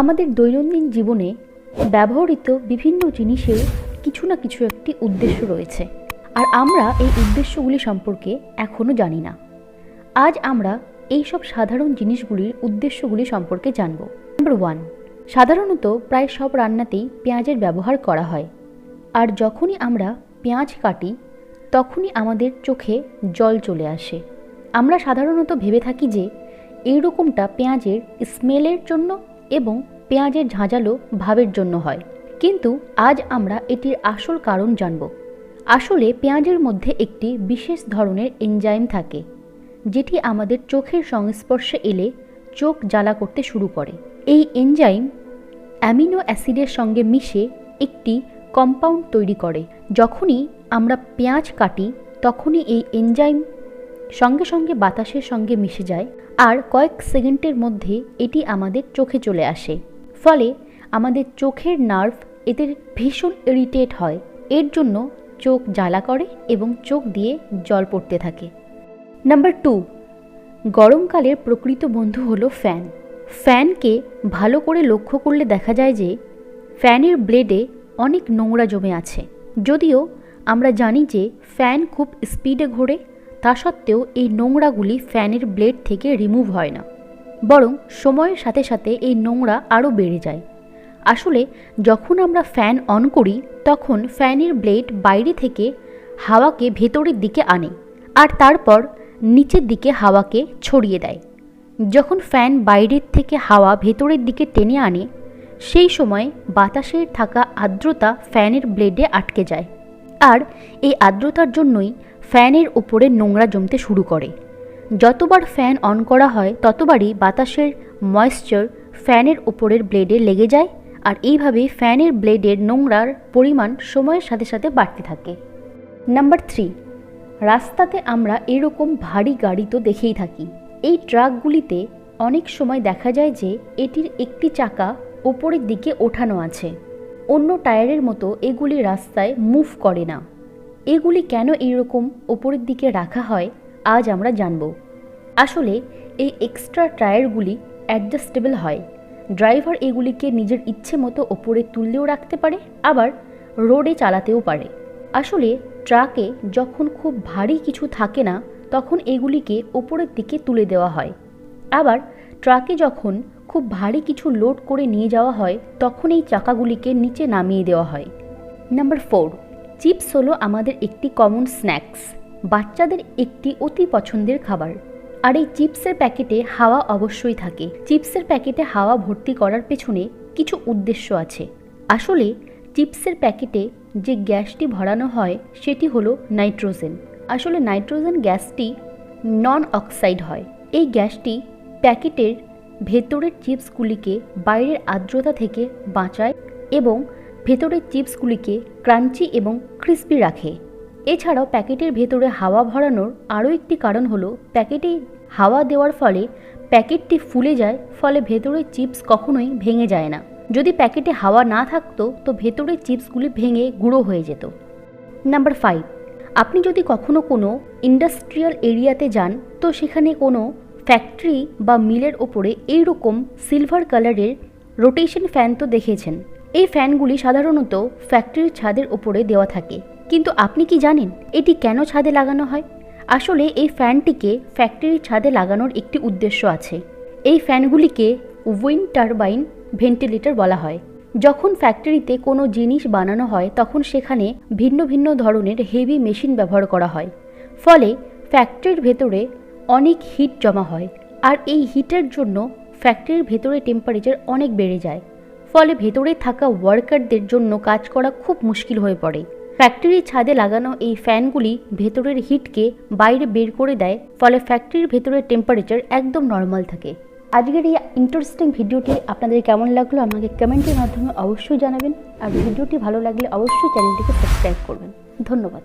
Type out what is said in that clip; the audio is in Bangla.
আমাদের দৈনন্দিন জীবনে ব্যবহৃত বিভিন্ন জিনিসের কিছু না কিছু একটি উদ্দেশ্য রয়েছে, আর আমরা এই উদ্দেশ্যগুলি সম্পর্কে এখনও জানি না। আজ আমরা এই সব সাধারণ জিনিসগুলির উদ্দেশ্যগুলি সম্পর্কে জানব। নাম্বার 1, সাধারণত প্রায় সব রান্নাতেই পেঁয়াজের ব্যবহার করা হয়, আর যখনই আমরা পেঁয়াজ কাটি তখনই আমাদের চোখে জল চলে আসে। আমরা সাধারণত ভেবে থাকি যে এই রকমটা পেঁয়াজের স্মেলের জন্য এবং পেঁয়াজের ঝাঁঝালো ভাবের জন্য হয়, কিন্তু আজ আমরা এটির আসল কারণ জানব। আসলে পেঁয়াজের মধ্যে একটি বিশেষ ধরনের এনজাইম থাকে, যেটি আমাদের চোখের সংস্পর্শে এলে চোখ জ্বালা করতে শুরু করে। এই এনজাইম অ্যামিনো অ্যাসিডের সঙ্গে মিশে একটি কম্পাউন্ড তৈরি করে। যখনই আমরা পেঁয়াজ কাটি তখনই এই এনজাইম সঙ্গে সঙ্গে বাতাসের সঙ্গে মিশে যায়, আর কয়েক সেকেন্ডের মধ্যে এটি আমাদের চোখে চলে আসে। ফলে আমাদের চোখের নার্ভ এতে ভীষণ ইরিটেট হয়, এর জন্য চোখ জ্বালা করে এবং চোখ দিয়ে জল পড়তে থাকে। নাম্বার 2, গরমকালের প্রকৃত বন্ধু হলো ফ্যান। ফ্যানকে ভালো করে লক্ষ্য করলে দেখা যায় যে ফ্যানের ব্লেডে অনেক নোংরা জমে আছে। যদিও আমরা জানি যে ফ্যান খুব স্পিডে ঘোরে, তা সত্ত্বেও এই নোংরাগুলি ফ্যানের ব্লেড থেকে রিমুভ হয় না, বরং সময়ের সাথে সাথে এই নোংরা আরও বেড়ে যায়। আসলে যখন আমরা ফ্যান অন করি তখন ফ্যানের ব্লেড বাইরে থেকে হাওয়াকে ভেতরের দিকে আনে, আর তারপর নিচের দিকে হাওয়াকে ছড়িয়ে দেয়। যখন ফ্যান বাইরের থেকে হাওয়া ভেতরের দিকে টেনে আনে, সেই সময় বাতাসের থাকা আর্দ্রতা ফ্যানের ব্লেডে আটকে যায়, আর এই আর্দ্রতার জন্যই ফ্যানের উপরে নোংরা জমতে শুরু করে। যতবার ফ্যান অন করা হয় ততবারই বাতাসের ময়েশ্চার ফ্যানের উপরের ব্লেডে লেগে যায়, আর এইভাবে ফ্যানের ব্লেডের নোংরার পরিমাণ সময়ের সাথে সাথে বাড়তে থাকে। নাম্বার 3, রাস্তাতে আমরা এরকম ভারী গাড়ি তো দেখেই থাকি। এই ট্রাকগুলিতে অনেক সময় দেখা যায় যে এটির একটি চাকা ওপরের দিকে ওঠানো আছে। অন্য টায়ারের মতো এগুলি রাস্তায় মুভ করে না। এগুলি কেন এইরকম ওপরের দিকে রাখা হয় আজ আমরা জানব। আসলে এই এক্সট্রা টায়ারগুলি অ্যাডজাস্টেবল হয়। ড্রাইভার এগুলিকে নিজের ইচ্ছে মতো ওপরে তুললেও রাখতে পারে, আবার রোডে চালাতেও পারে। আসলে ট্রাকে যখন খুব ভারী কিছু থাকে না তখন এগুলিকে ওপরের দিকে তুলে দেওয়া হয়, আবার ট্রাকে যখন খুব ভারী কিছু লোড করে নিয়ে যাওয়া হয় তখন এই চাকাগুলিকে নিচে নামিয়ে দেওয়া হয়। নাম্বার 4, চিপস হলো আমাদের একটি কমন স্ন্যাক্স, বাচ্চাদের একটি অতি পছন্দের খাবার। আর এই চিপসের প্যাকেটে হাওয়া অবশ্যই থাকে। চিপসের প্যাকেটে হাওয়া ভর্তি করার পেছনে কিছু উদ্দেশ্য আছে। আসলে চিপসের প্যাকেটে যে গ্যাসটি ভরানো হয় সেটি হলো নাইট্রোজেন। আসলে নাইট্রোজেন গ্যাসটি নন অক্সাইড হয়। এই গ্যাসটি প্যাকেটের ভেতরের চিপসগুলিকে বাইরের আর্দ্রতা থেকে বাঁচায় এবং ভেতরের চিপসগুলিকে ক্রাঞ্চি এবং ক্রিস্পি রাখে। এছাড়াও প্যাকেটের ভেতরে হাওয়া ভরানোর আরও একটি কারণ হলো প্যাকেটে হাওয়া দেওয়ার ফলে প্যাকেটটি ফুলে যায়, ফলে ভেতরের চিপস কখনোই ভেঙে যায় না। যদি প্যাকেটে হাওয়া না থাকতো তো ভেতরের চিপসগুলি ভেঙে গুঁড়ো হয়ে যেত। নাম্বার 5, আপনি যদি কখনো কোনো ইন্ডাস্ট্রিয়াল এরিয়াতে যান তো সেখানে কোনো ফ্যাক্টরি বা মিলের ওপরে এইরকম সিলভার কালারের রোটেশন ফ্যান তো দেখেছেন। এই ফ্যানগুলি সাধারণত ফ্যাক্টরির ছাদের ওপরে দেওয়া থাকে, কিন্তু আপনি কি জানেন এটি কেন ছাদে লাগানো হয়? আসলে এই ফ্যানটিকে ফ্যাক্টরির ছাদে লাগানোর একটি উদ্দেশ্য আছে। এই ফ্যানগুলিকে উইন্ড টারবাইন ভেন্টিলেটর বলা হয়। যখন ফ্যাক্টরিতে কোনো জিনিস বানানো হয় তখন সেখানে ভিন্ন ভিন্ন ধরনের হেভি মেশিন ব্যবহার করা হয়, ফলে ফ্যাক্টরির ভেতরে অনেক হিট জমা হয়, আর এই হিটের জন্য ফ্যাক্টরির ভেতরে টেম্পারেচার অনেক বেড়ে যায়, ফলে ভেতরে থাকা ওয়ার্কারদের জন্য কাজ করা খুব মুশকিল হয়ে পড়ে। ফ্যাক্টরির ছাদে লাগানো এই ফ্যানগুলি ভেতরের হিটকে বাইরে বের করে দেয়, ফলে ফ্যাক্টরির ভেতরের টেম্পারেচার একদম নর্মাল থাকে। আজকের এই ইন্টারেস্টিং ভিডিওটি আপনাদের কেমন লাগলো আমাকে কমেন্টের মাধ্যমে অবশ্যই জানাবেন, আর ভিডিওটি ভালো লাগলে অবশ্যই চ্যানেলটিকে সাবস্ক্রাইব করবেন। ধন্যবাদ।